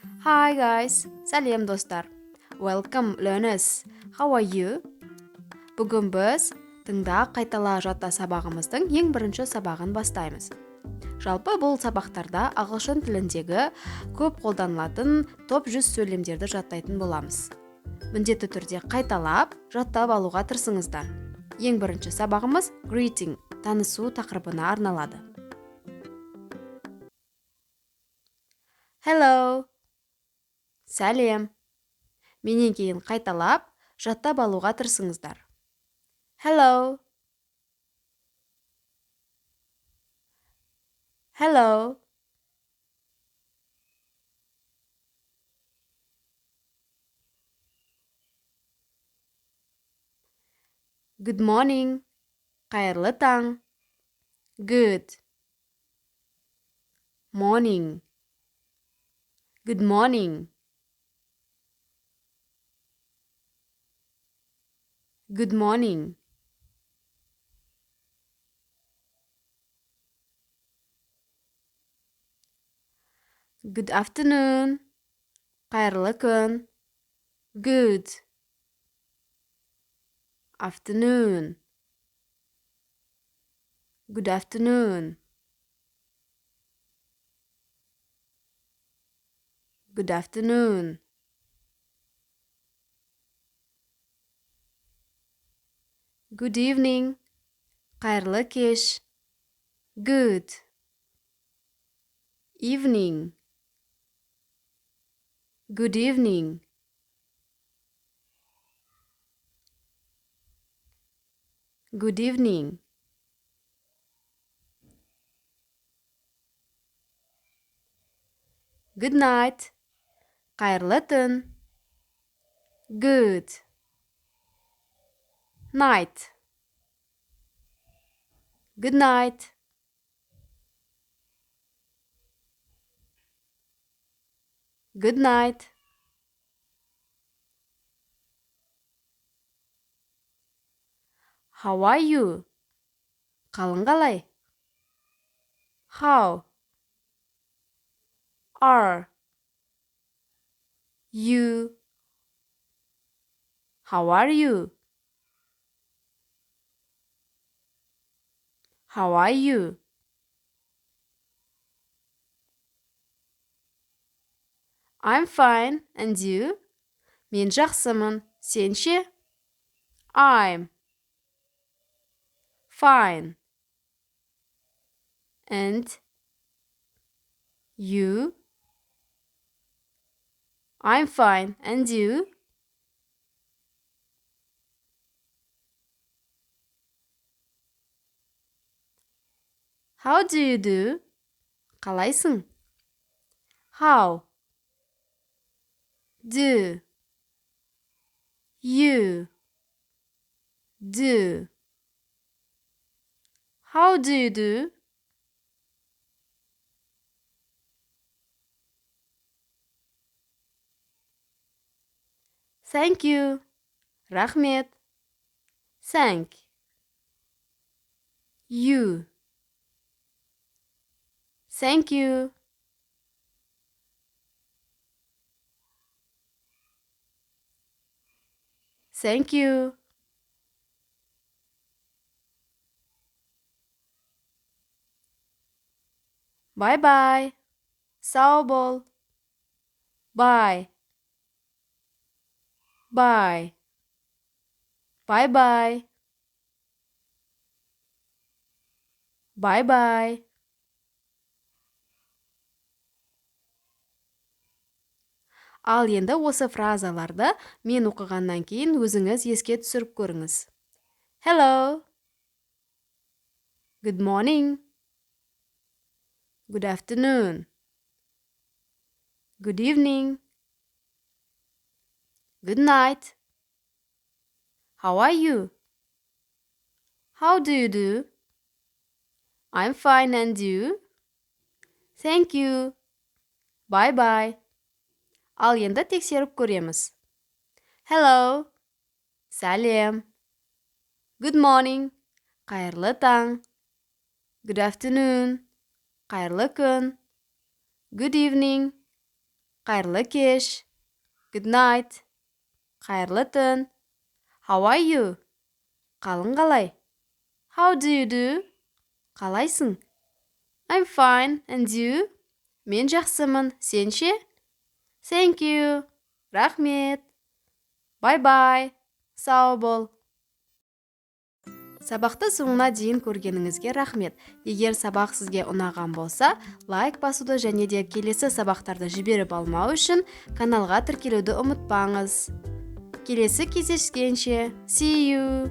Hi guys, сәлем достар. Welcome learners. How are you? Бүгін біз тыңда қайтала жатта сабағымыздың ең бірінші сабағын бастаймыз. Жалпы бұл сабақтарда ағылшын тіліндегі көп қолданылатын топ 100 сөйлемдерді жаттайтын боламыз. Міндетті түрде қайталап, жаттап алуға тырысыңыздар. Ең бірінші сабағымыз greeting, танысу тақырыбына арналады. Hello. Сәлем. Менен кейін қайталап, жаттап алуға тырысыңыздар. Hello. Hello. Good morning. Қайырлы таң. Good. Morning. Good morning. Good morning. Good afternoon. Қайырлы күн. Good afternoon. Good afternoon. Good afternoon. Good evening. Қайырлы кеш. Good evening. Good evening. Good evening. Good night. Қайырлы түн. Good night. Good night. Good night. How are you? Қалың қалай? How are you? How are you? How are you? I'm fine, and you? Мен жақсымын, сен ше? I'm fine. And you? I'm fine, and you? How do you do? Қалайсың? How do you do? How do you do? Thank you. Рахмет. Thank you. Thank you. Thank you. Bye bye. Sağ бол. Bye. Bye. Bye bye. Bye bye. Ал енді осы фразаларды мен оқығаннан кейін өзіңіз еске түсіріп көріңіз. Hello. Good morning. Good afternoon. Good evening. Good night. How are you? How do you do? I'm fine, and you? Thank you. Bye bye. Ал енді тексеріп көреміз. Hello. Сәлем. Good morning. Қайырлы таң. Good afternoon. Қайырлы күн. Good evening. Қайырлы кеш. Good night. Қайырлы түн. How are you? Қалың қалай? How do you do? Қалайсың? I'm fine, and you? Мен жақсымын, сен ше? Thank you. Рахмет. Bye bye. Сау бол. Сабақты соңына дейін көргеніңізге рахмет. Егер сабақ сізге ұнаған болса, лайк басуды және де келесі сабақтарды жіберіп алмау үшін каналға тіркелуді ұмытпаңыз. Келесі кездескенше. See you.